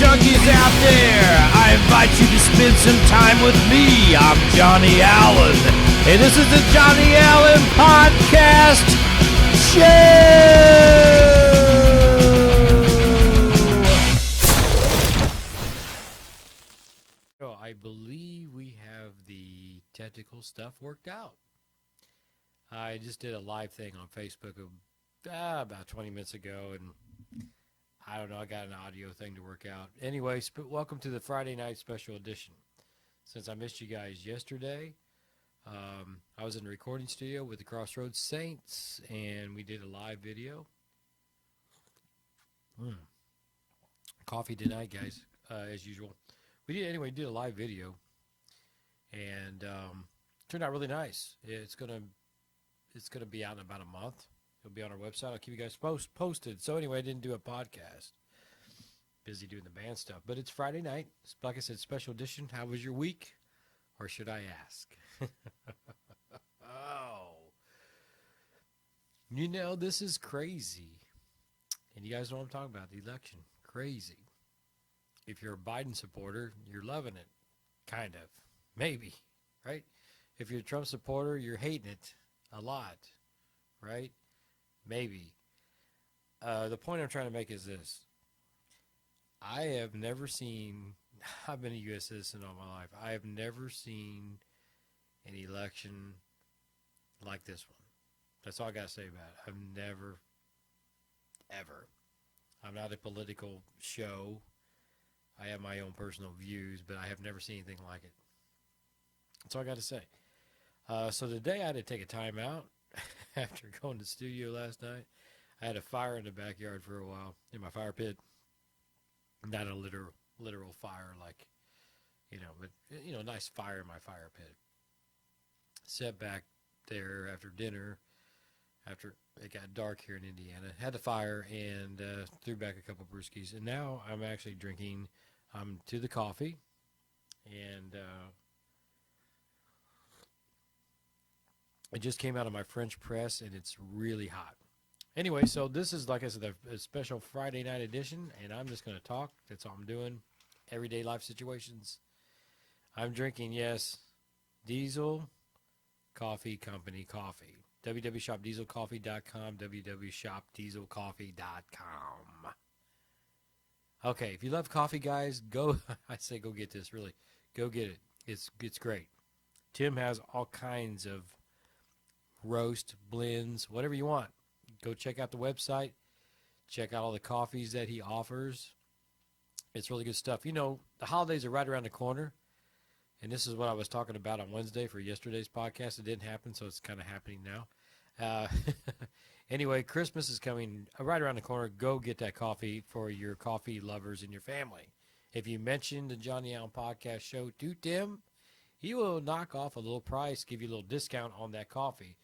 junkies out there, I invite you to spend some time with me. I'm Johnny Allen, and this is the Johnny Allen Podcast Show. So I believe we have the technical stuff worked out. I just did a live thing on Facebook about 20 minutes ago, and I don't know, I got an audio thing to work out. Anyways, welcome to the Friday night special edition. Since I missed you guys yesterday, I was in the recording studio with the Crossroadsaints, and we did a live video. Coffee tonight, guys, as usual. We did a live video, and turned out really nice. It's gonna be out in about a month. It'll be on our website. I'll keep you guys posted. So anyway, I didn't do a podcast. Busy doing the band stuff. But it's Friday night. Like I said, special edition. How was your week? Or should I ask? This is crazy. And you guys know what I'm talking about, the election. Crazy. If you're a Biden supporter, you're loving it. Kind of. Maybe. Right? If you're a Trump supporter, you're hating it a lot. Right? Maybe. The point I'm trying to make is this. I have never seen, I've been a U.S. citizen all my life. I have never seen an election like this one. That's all I got to say about it. I've never, ever. I'm not a political show. I have my own personal views, but I have never seen anything like it. That's all I got to say. So today I had to take a time out. After going to the studio last night, I had a fire in the backyard for a while in my fire pit. Not a literal fire, like, but, nice fire in my fire pit. Sat back there after dinner, after it got dark here in Indiana. Had the fire and threw back a couple brewskis. And now I'm actually drinking to the coffee. And it just came out of my French press, and it's really hot. Anyway, so this is, like I said, a special Friday night edition, and I'm just going to talk. That's all I'm doing. Everyday life situations. I'm drinking, yes, Diesel Coffee Company coffee. www.shopdieselcoffee.com, www.shopdieselcoffee.com. Okay, if you love coffee, guys, go. I say go get this, really. Go get it. It's great. Tim has all kinds of roast, blends, whatever you want. Go check out the website. Check out all the coffees that he offers. It's really good stuff. The holidays are right around the corner. And this is what I was talking about on Wednesday for yesterday's podcast. It didn't happen, so it's kind of happening now. Anyway, Christmas is coming right around the corner. Go get that coffee for your coffee lovers and your family. If you mention the Johnny Allen Podcast Show to Tim, he will knock off a little price, give you a little discount on that coffee.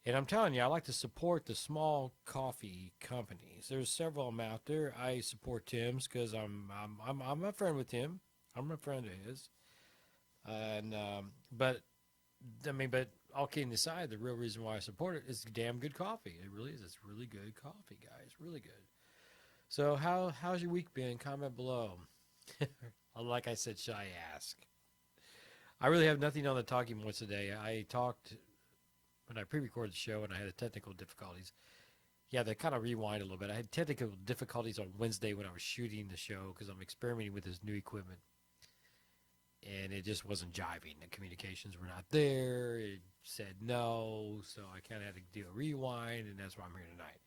And I'm telling you, I like to support the small coffee companies. There's several of them out there. I support Tim's because I'm a friend with Tim. I'm a friend of his. And but all kidding aside, the real reason why I support it is damn good coffee. It really is. It's really good coffee, guys. Really good. So how's your week been? Comment below. Like I said, should I ask? I really have nothing on the talking points today. I talked when I pre-recorded the show and I had the technical difficulties. Yeah, they kind of rewind a little bit. I had technical difficulties on Wednesday when I was shooting the show because I'm experimenting with this new equipment. And it just wasn't jiving. The communications were not there. It said no, so I kind of had to do a rewind, and that's why I'm here tonight.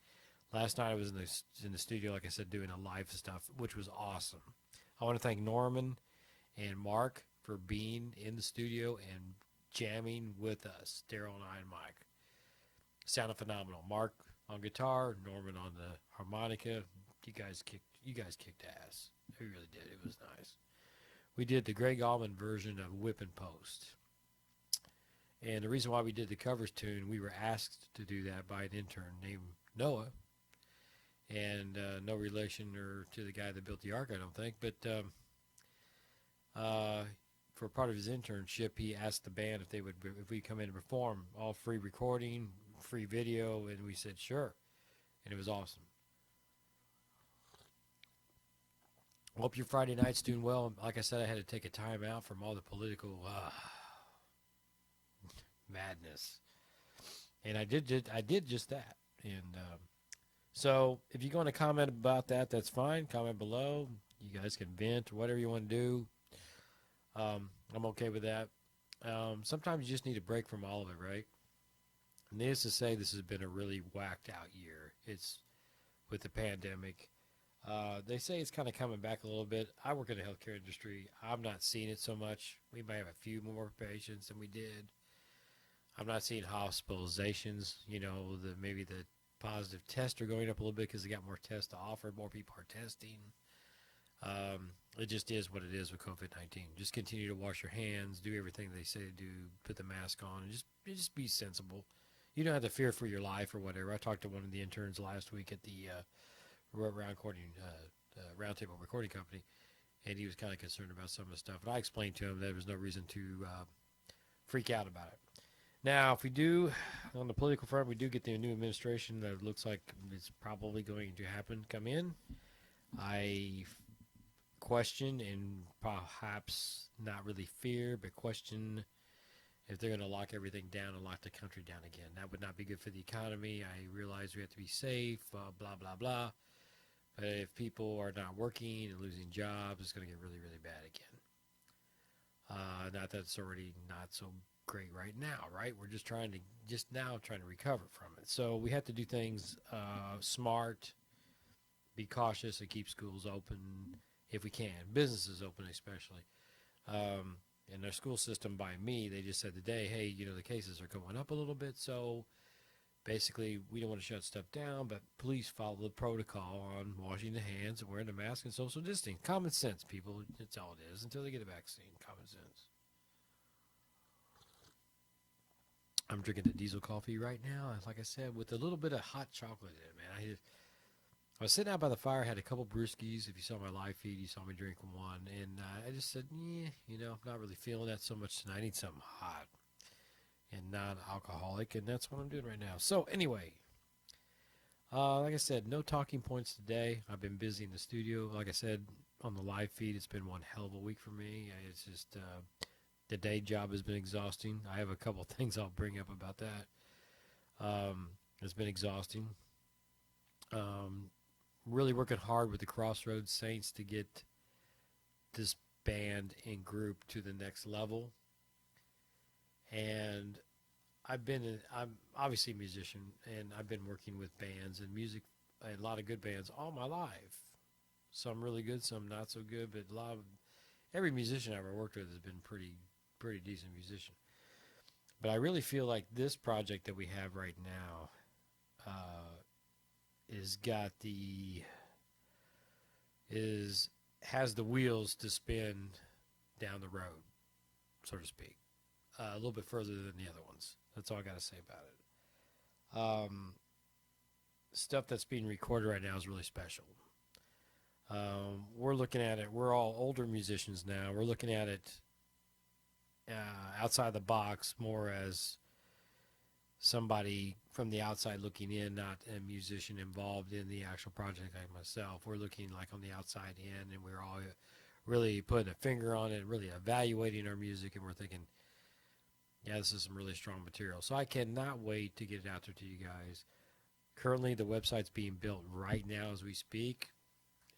Last night I was in the studio, like I said, doing a live stuff, which was awesome. I want to thank Norman and Mark for being in the studio and jamming with us, Daryl and I and Mike. Sounded phenomenal. Mark on guitar, Norman on the harmonica. You guys kicked ass. You really did. It was nice. We did the Greg Allman version of Whip and Post. And the reason why we did the covers tune, we were asked to do that by an intern named Noah. And no relation to the guy that built the Ark, I don't think. But for part of his internship, he asked the band if we come in and perform, all free recording, free video, and we said sure. And it was awesome. Hope your Friday night's doing well. Like I said, I had to take a time out from all the political madness, and I did just that. And so, if you're going to comment about that, that's fine. Comment below. You guys can vent or whatever you want to do. I'm okay with that. Sometimes you just need a break from all of it, right? Needless to say, this has been a really whacked out year. It's with the pandemic. They say it's kind of coming back a little bit. I work in the healthcare industry. I'm not seeing it so much. We might have a few more patients than we did. I'm not seeing hospitalizations. Maybe the positive tests are going up a little bit because they got more tests to offer. More people are testing. It just is what it is with COVID-19. Just continue to wash your hands, do everything they say to do, put the mask on, and just be sensible. You don't have to fear for your life or whatever. I talked to one of the interns last week at the roundtable recording company, and he was kind of concerned about some of the stuff. And I explained to him that there was no reason to freak out about it. Now, if we do, on the political front, we do get the new administration that looks like it's probably going to happen, come in. I question and perhaps not really fear, but question if they're going to lock everything down and lock the country down again. That would not be good for the economy. I realize we have to be safe, blah, blah, blah. But if people are not working and losing jobs, it's going to get really, really bad again. Not that it's already not so great right now, right? We're just trying to recover from it. So we have to do things smart, be cautious, and keep schools open if we can. Businesses open especially. And their school system, by me, they just said today, hey, the cases are going up a little bit, so basically we don't want to shut stuff down, but please follow the protocol on washing the hands and wearing the mask and social distancing. Common sense, people. That's all it is until they get a vaccine. Common sense. I'm drinking the diesel coffee right now, like I said, with a little bit of hot chocolate in it, man. I was sitting out by the fire, had a couple brewskis. If you saw my live feed, you saw me drink one. And I just said, I'm not really feeling that so much tonight. I need something hot and non-alcoholic, and that's what I'm doing right now. So anyway, like I said, no talking points today. I've been busy in the studio. Like I said, on the live feed, it's been one hell of a week for me. It's just the day job has been exhausting. I have a couple things I'll bring up about that. It's been exhausting. Really working hard with the Crossroadsaints to get this band and group to the next level. And I'm obviously a musician, and I've been working with bands and music, a lot of good bands all my life. Some really good, some not so good, but every musician I've ever worked with has been pretty decent musician. But I really feel like this project that we have right now has the wheels to spin down the road, so to speak, a little bit further than the other ones. That's all I got to say about it. Stuff that's being recorded right now is really special. We're looking at it. We're all older musicians now. We're looking at it outside the box, more as somebody from the outside looking in, not a musician involved in the actual project like myself. We're looking like on the outside in, and we're all really putting a finger on it, really evaluating our music, and we're thinking, yeah, this is some really strong material. So I cannot wait to get it out there to you guys. Currently, the website's being built right now as we speak.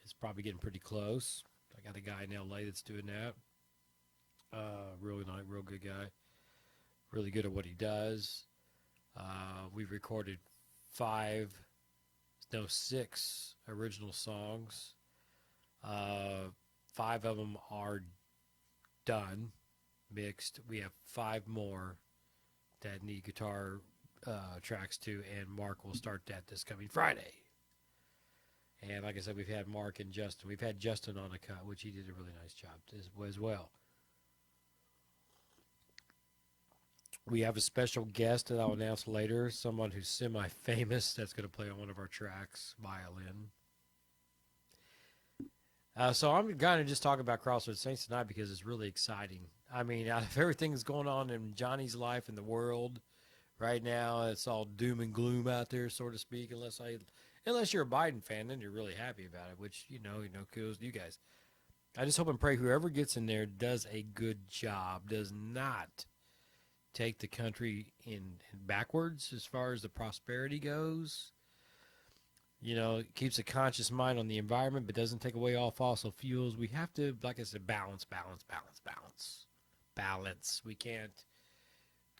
It's probably getting pretty close. I got a guy in LA that's doing that. Really nice, real good guy. Really good at what he does. We've recorded 6 original songs. 5 of them are done, mixed. We have 5 more that need guitar tracks to, and Mark will start that this coming Friday. And like I said, we've had Mark and Justin. We've had Justin on the cut, which he did a really nice job as well. We have a special guest that I'll announce later, someone who's semi-famous that's going to play on one of our tracks, violin. So I'm going to just talk about Crossroadsaints tonight because it's really exciting. I mean, out of everything that's going on in Johnny's life and the world right now, it's all doom and gloom out there, so to speak, unless you're a Biden fan, then you're really happy about it, which, kudos to you guys. I just hope and pray whoever gets in there does a good job, does not take the country in backwards as far as the prosperity goes. You know, keeps a conscious mind on the environment, but doesn't take away all fossil fuels. We have to, like I said, balance, balance, balance, balance, balance. We can't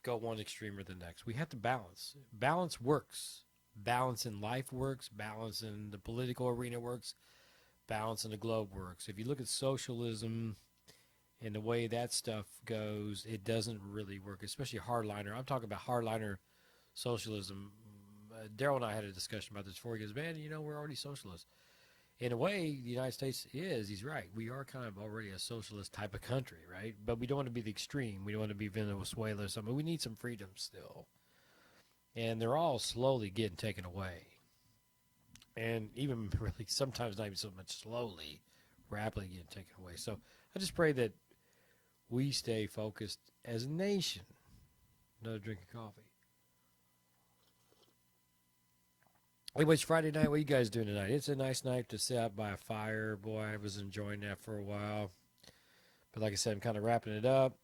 go one extreme or the next. We have to balance. Balance works. Balance in life works. Balance in the political arena works. Balance in the globe works. If you look at socialism and the way that stuff goes, it doesn't really work, especially hardliner. I'm talking about hardliner socialism. Daryl and I had a discussion about this before. He goes, man, you know, we're already socialists. In a way, the United States is. He's right. We are kind of already a socialist type of country, right? But we don't want to be the extreme. We don't want to be Venezuela or something. We need some freedom still. And they're all slowly getting taken away. And even really sometimes not even so much slowly, rapidly getting taken away. So I just pray that we stay focused as a nation. Another drink of coffee. Anyways, Friday night, what are you guys doing tonight? It's a nice night to sit out by a fire. Boy, I was enjoying that for a while. But like I said, I'm kind of wrapping it up,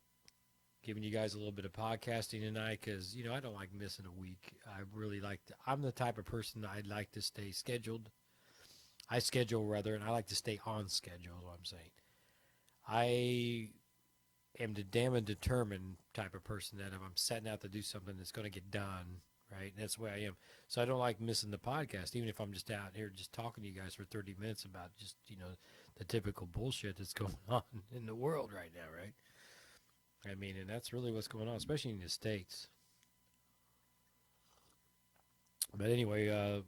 giving you guys a little bit of podcasting tonight because, you know, I don't like missing a week. I really like to, I'm the type of person I'd like to stay scheduled. I schedule, rather, and I like to stay on schedule is what I'm saying. I am the damn and determined type of person that if I'm setting out to do something, it's going to get done. Right? And that's the way I am. So I don't like missing the podcast, even if I'm just out here just talking to you guys for 30 minutes about just, you know, the typical bullshit that's going on in the world right now, right? I mean, and that's really what's going on, especially in the States. But anyway,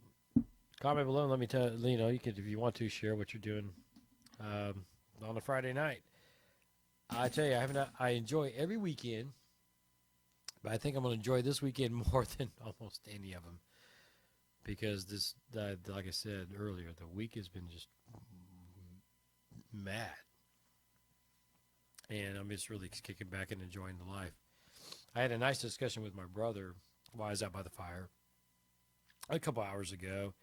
comment below and let me tell you know, you can, if you want to, share what you're doing on a Friday night. I tell you, I enjoy every weekend. But I think I'm going to enjoy this weekend more than almost any of them because this, like I said earlier, the week has been just mad, and I'm just really kicking back and enjoying the life. I had a nice discussion with my brother while I was out by the fire a couple hours ago,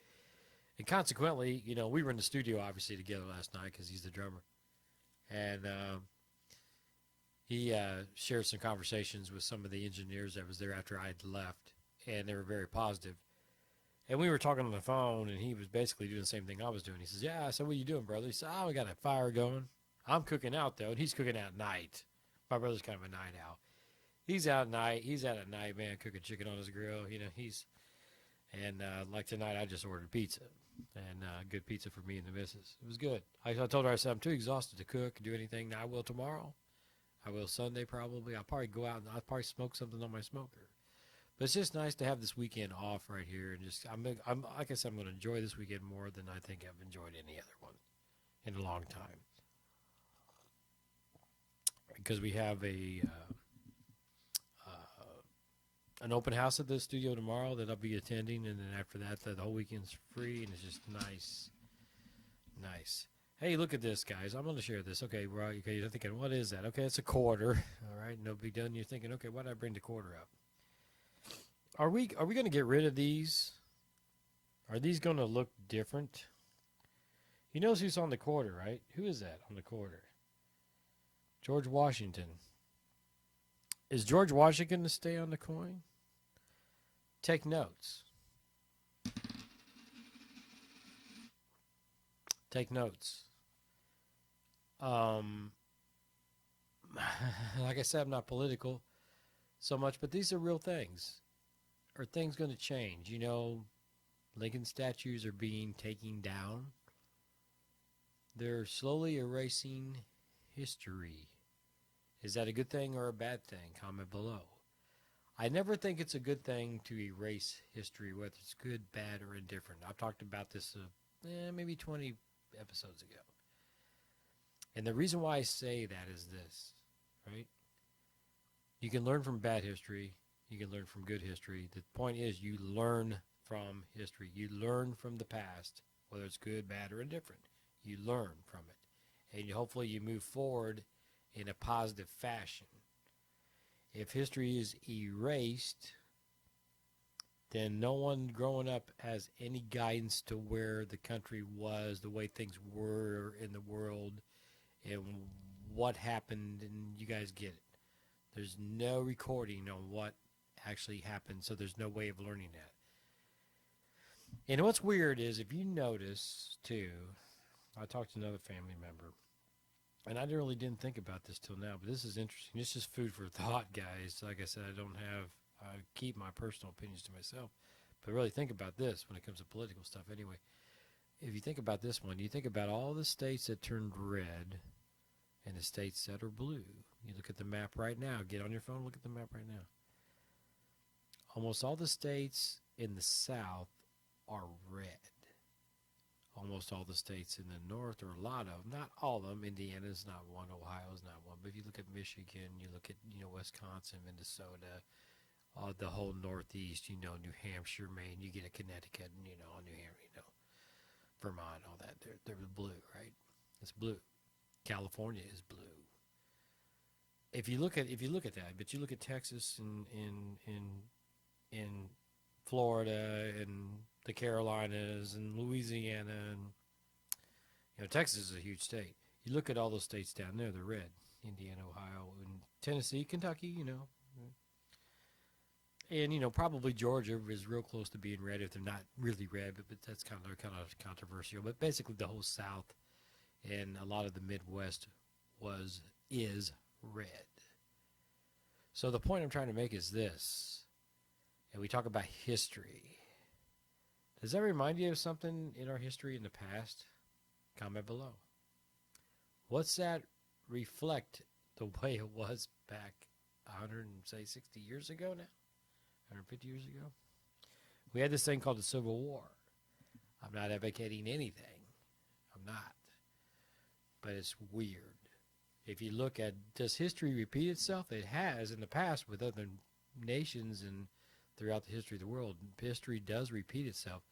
and consequently, you know, we were in the studio obviously together last night because he's the drummer, and he shared some conversations with some of the engineers that was there after I had left, and they were very positive. And we were talking on the phone, and he was basically doing the same thing I was doing. He says, yeah, I said, what are you doing, brother? He said, oh, we got a fire going. I'm cooking out, though, and he's cooking out at night. My brother's kind of a night owl. He's out at night. He's out at night, man, cooking chicken on his grill. You know, like tonight, I just ordered pizza, and good pizza for me and the missus. It was good. I told her, I said, I'm too exhausted to cook, do anything. Now I will tomorrow. I will Sunday probably. I'll probably go out and I'll probably smoke something on my smoker. But it's just nice to have this weekend off right here. And just, I'm like I said, I'm going to enjoy this weekend more than I think I've enjoyed any other one in a long time. Because we have an open house at the studio tomorrow that I'll be attending. And then after that, the whole weekend's free. And it's just nice. Nice. Hey, look at this, guys. I'm going to share this. Okay, right. Okay, you're thinking, what is that? Okay, it's a quarter. All right, no big deal. You're thinking, okay, why did I bring the quarter up? Are we going to get rid of these? Are these going to look different? You know who's on the quarter, right? Who is that on the quarter? George Washington. Is George Washington going to stay on the coin? Take notes. Take notes. Like I said, I'm not political so much, but these are real things. Are things going to change? You know, Lincoln statues are being taken down. They're slowly erasing history. Is that a good thing or a bad thing? Comment below. I never think it's a good thing to erase history, whether it's good, bad, or indifferent. I've talked about this maybe 20 episodes ago. And the reason why I say that is this, right? You can learn from bad history. You can learn from good history. The point is you learn from history. You learn from the past, whether it's good, bad, or indifferent. You learn from it. And hopefully you move forward in a positive fashion. If history is erased, then no one growing up has any guidance to where the country was, the way things were in the world. and what happened, and you guys get it. There's no recording on what actually happened, so there's no way of learning that. And what's weird is if you notice, too, I talked to another family member, and I really didn't think about this till now, but this is interesting. This is food for thought, guys. Like I said, I keep my personal opinions to myself, but really think about this when it comes to political stuff anyway. If you think about this one, you think about all the states that turned red and the states that are blue. You look at the map right now. Get on your phone, look at the map right now. Almost all the states in the South are red. Almost all the states in the North, or a lot of them, not all of them. Indiana's not one, Ohio's not one. But if you look at Michigan, you look at Wisconsin, Minnesota, the whole Northeast, New Hampshire, Maine, you get a Connecticut, and New Hampshire, Vermont, all that. They're blue, right? It's blue. California is blue. If you look at that, but you look at Texas and in Florida and the Carolinas and Louisiana, and Texas is a huge state. You look at all those states down there, they're red. Indiana, Ohio, and Tennessee, Kentucky, and probably Georgia is real close to being red if they're not really red, but that's kind of controversial. But basically, the whole South and a lot of the Midwest is red. So the point I'm trying to make is this, and we talk about history. Does that remind you of something in our history in the past? Comment below. What's that reflect the way it was back 160 years ago now? 150 years ago? We had this thing called the Civil War. I'm not advocating anything. I'm not. But it's weird. If you look at, does history repeat itself? It has in the past with other nations and throughout the history of the world. History does repeat itself.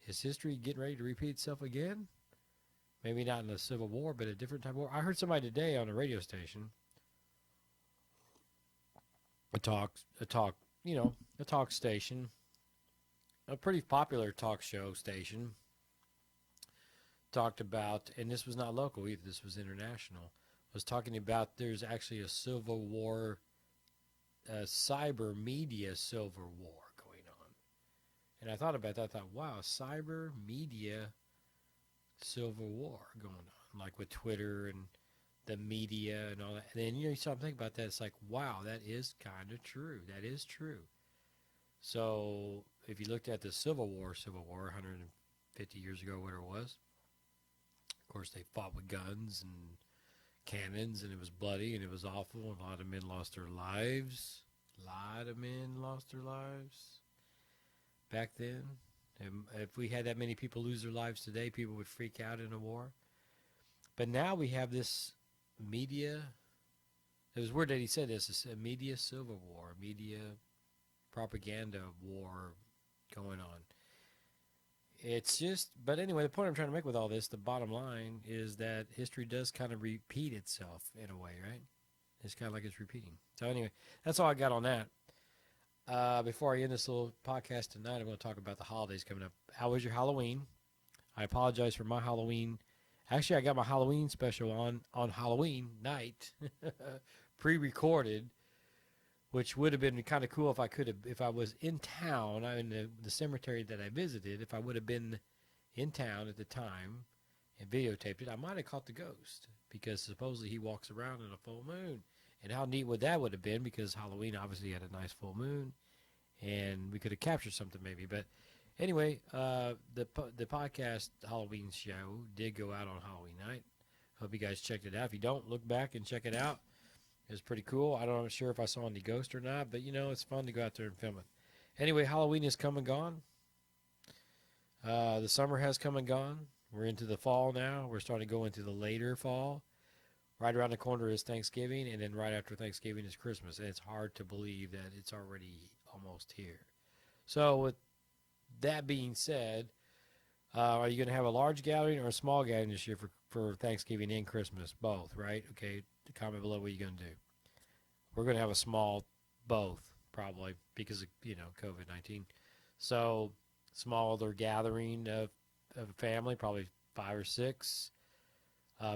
Is history getting ready to repeat itself again? Maybe not in the Civil War, but a different type of war. I heard somebody today on a radio station, a talk station, a pretty popular talk show station, talked about, and this was not local either, this was international, was talking about there's actually a Civil War, cyber media Civil War going on. And I thought about that. I thought, wow, cyber media Civil War going on, like with Twitter and the media and all that. And then you start thinking about that. It's like, wow, that is kind of true. That is true. So if you looked at the Civil War 150 years ago, whatever it was, of course, they fought with guns and cannons, and it was bloody, and it was awful, and a lot of men lost their lives. Back then. And if we had that many people lose their lives today, people would freak out in a war. But now we have this media. It was weird that he said this. It's a media civil war, media propaganda war going on. It's just, but anyway, the point I'm trying to make with all this, the bottom line is that history does kind of repeat itself in a way, right? It's kind of like it's repeating. So anyway, that's all I got on that. Before I end this little podcast tonight, I'm going to talk about the holidays coming up. How was your Halloween? I apologize for my Halloween. Actually, I got my Halloween special on Halloween night, pre-recorded, which would have been kind of cool if I was in town, in the cemetery that I visited. If I would have been in town at the time and videotaped it, I might have caught the ghost, because supposedly he walks around in a full moon. And how neat would that have been, because Halloween obviously had a nice full moon, and we could have captured something maybe. But anyway, the podcast Halloween show did go out on Halloween night. Hope you guys checked it out. If you don't, look back and check it out. It was pretty cool. I'm not sure if I saw any ghost or not, but it's fun to go out there and film it. Anyway, Halloween is come and gone. The summer has come and gone. We're into the fall now. We're starting to go into the later fall. Right around the corner is Thanksgiving, and then right after Thanksgiving is Christmas. And it's hard to believe that it's already almost here. So with that being said, are you going to have a large gathering or a small gathering this year for Thanksgiving and Christmas? Both, right? Okay, comment below what you're going to do. We're going to have a small both, probably, because of, COVID-19. So smaller gathering of a family, probably 5 or 6.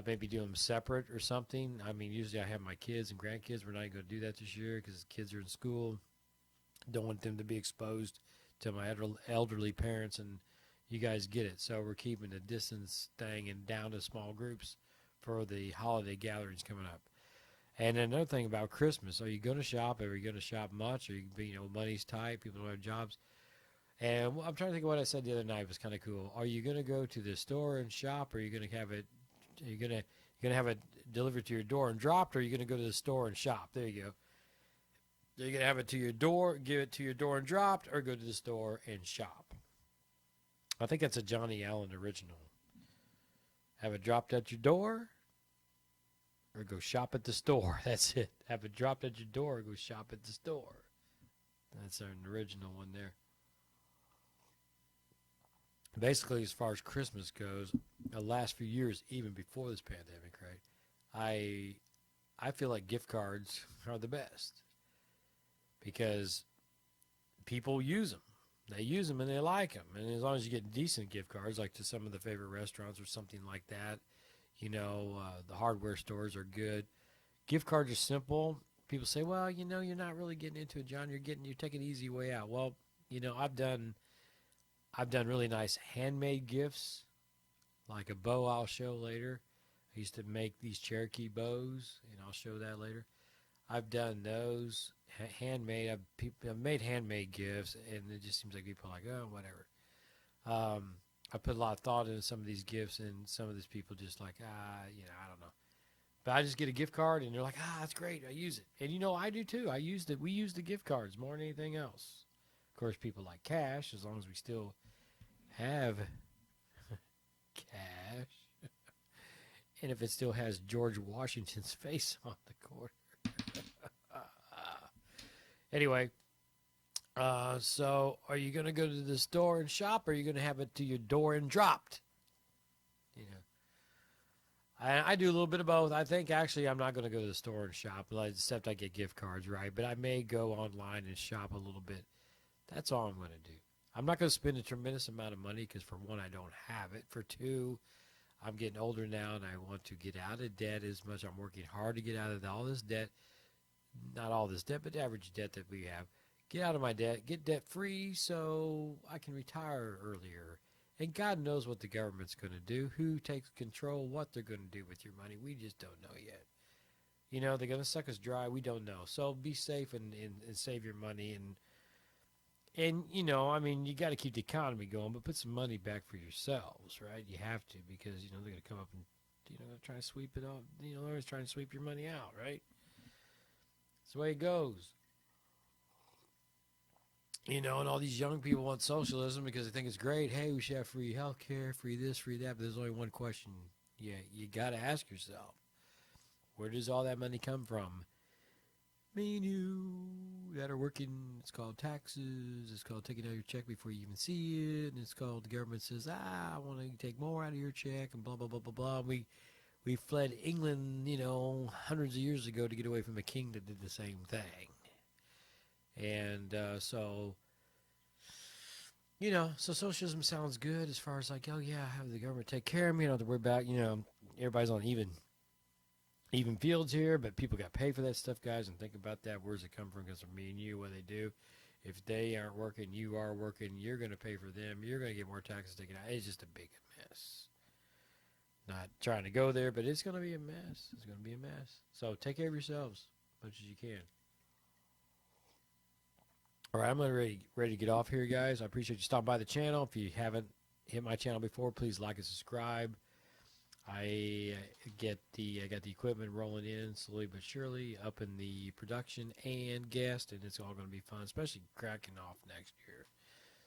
Maybe do them separate or something. I mean, usually I have my kids and grandkids. We're not going to do that this year because the kids are in school. Don't want them to be exposed to my elderly parents, and you guys get it. So we're keeping the distance thing and down to small groups for the holiday gatherings coming up. And another thing about Christmas, are you going to shop? Are you going to shop much? Are money's tight, people don't have jobs. And I'm trying to think of what I said the other night. It was kind of cool. Are you going to go to the store and shop, or are you going to have it? Are you going to have it delivered to your door and dropped, or are you going to go to the store and shop? There you go. Are you going to have it to your door, give it to your door and dropped, or go to the store and shop? I think that's a Johnny Allen original. Have it dropped at your door, or go shop at the store. That's it. Have it dropped at your door, or go shop at the store. That's an original one there. Basically, as far as Christmas goes, the last few years, even before this pandemic, right, I feel like gift cards are the best because people use them. They use them and they like them. And as long as you get decent gift cards, like to some of the favorite restaurants or something like that, the hardware stores are good. Gift cards are simple. People say, well, you're not really getting into it, John. You're taking the easy way out. Well, I've done really nice handmade gifts, like a bow I'll show later. I used to make these Cherokee bows, and I'll show that later. I've done those handmade. I've made handmade gifts, and it just seems like people are like, oh, whatever. I put a lot of thought into some of these gifts, and some of these people just like, I don't know. But I just get a gift card, and they're like, that's great. I use it. And, I do too. We use the gift cards more than anything else. Of course, people like cash, as long as we still have cash. And if it still has George Washington's face on the corner. Anyway, so are you going to go to the store and shop, or are you going to have it to your door and dropped? I do a little bit of both. I think actually I'm not going to go to the store and shop, except I get gift cards, right? But I may go online and shop a little bit. That's all I'm going to do. I'm not going to spend a tremendous amount of money because, for one, I don't have it. For two, I'm getting older now, and I want to get out of debt as much. I'm working hard to get out of all this debt. Not all this debt, but the average debt that we have. Get out of my debt. Get debt-free so I can retire earlier. And God knows what the government's going to do, who takes control, what they're going to do with your money. We just don't know yet. They're going to suck us dry. We don't know. So be safe and save your money. And you got to keep the economy going, but put some money back for yourselves, right? You have to, because, they're going to come up and, try to sweep it off. They're always trying to sweep your money out, right? That's the way it goes. And all these young people want socialism because they think it's great. Hey, we should have free health care, free this, free that. But there's only one question. Yeah, you got to ask yourself, where does all that money come from? Me and you that are working, it's called taxes. It's called taking out your check before you even see it. And it's called the government says, I want to take more out of your check and blah, blah, blah, blah, blah. We fled England, hundreds of years ago to get away from a king that did the same thing. And so socialism sounds good as far as like, oh, yeah, have the government take care of me. I don't have to worry about, everybody's on even fields here, but people got paid for that stuff, guys, and think about that. Where's it come from? Because for me and you, what they do, if they aren't working, you are working, you're going to pay for them. You're going to get more taxes taken out. It's just a big mess. Not trying to go there, but it's going to be a mess. It's going to be a mess. So take care of yourselves as much as you can. All right, I'm ready to get off here, guys. I appreciate you stopping by the channel. If you haven't hit my channel before, please like and subscribe. I got the equipment rolling in slowly but surely, up in the production and guest, and it's all going to be fun, especially cracking off next year.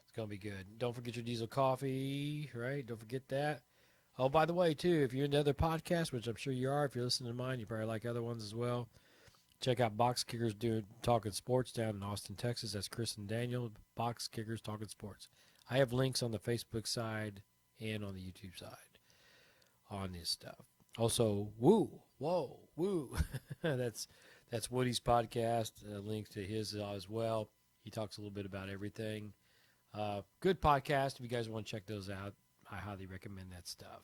It's going to be good. Don't forget your diesel coffee, right? Don't forget that. Oh, by the way, too, if you're into other podcasts, which I'm sure you are, if you're listening to mine, you probably like other ones as well. Check out Box Kickers Talking Sports down in Austin, Texas. That's Chris and Daniel, Box Kickers Talking Sports. I have links on the Facebook side and on the YouTube side on this stuff. Also, Woo. that's Woody's podcast. Links to his as well. He talks a little bit about everything. Good podcast. If you guys want to check those out, I highly recommend that stuff.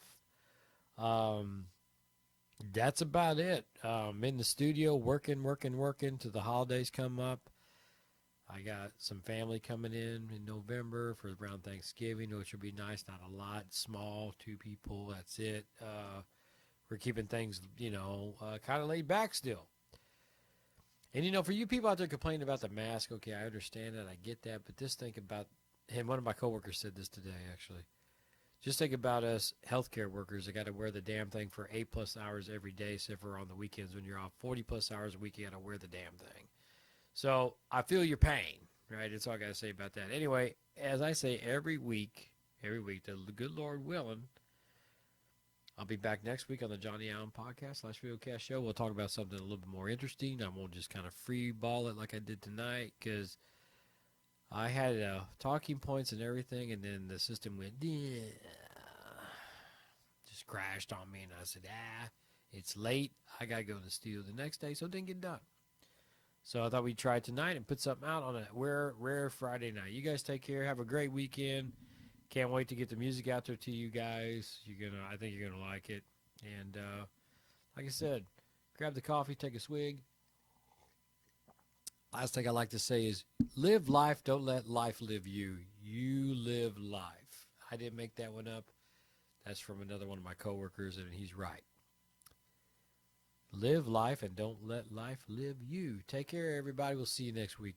That's about it. In the studio, working till the holidays come up. I got some family coming in November for around Thanksgiving, which will be nice. Not a lot, small, 2 people. That's it. We're keeping things, kind of laid back still. And for you people out there complaining about the mask, okay, I understand that, I get that, but just think about him. One of my coworkers said this today, actually. Just think about us healthcare workers that got to wear the damn thing for 8+ hours every day, except for on the weekends when you're off. 40+ hours a week, you got to wear the damn thing. So I feel your pain, right? That's all I got to say about that. Anyway, as I say every week, the good Lord willing, I'll be back next week on the Johnny Allen podcast /videocast show. We'll talk about something a little bit more interesting. I won't just kind of free ball it like I did tonight because I had talking points and everything, and then the system went, just crashed on me, and I said, it's late. I got to go to the studio the next day, so it didn't get done. So I thought we'd try it tonight and put something out on a rare Friday night. You guys take care. Have a great weekend. Can't wait to get the music out there to you guys. I think you're gonna like it. And like I said, grab the coffee, take a swig. Last thing I like to say is live life. Don't let life live you. You live life. I didn't make that one up. That's from another one of my coworkers, and he's right. Live life and don't let life live you. Take care, everybody. We'll see you next week.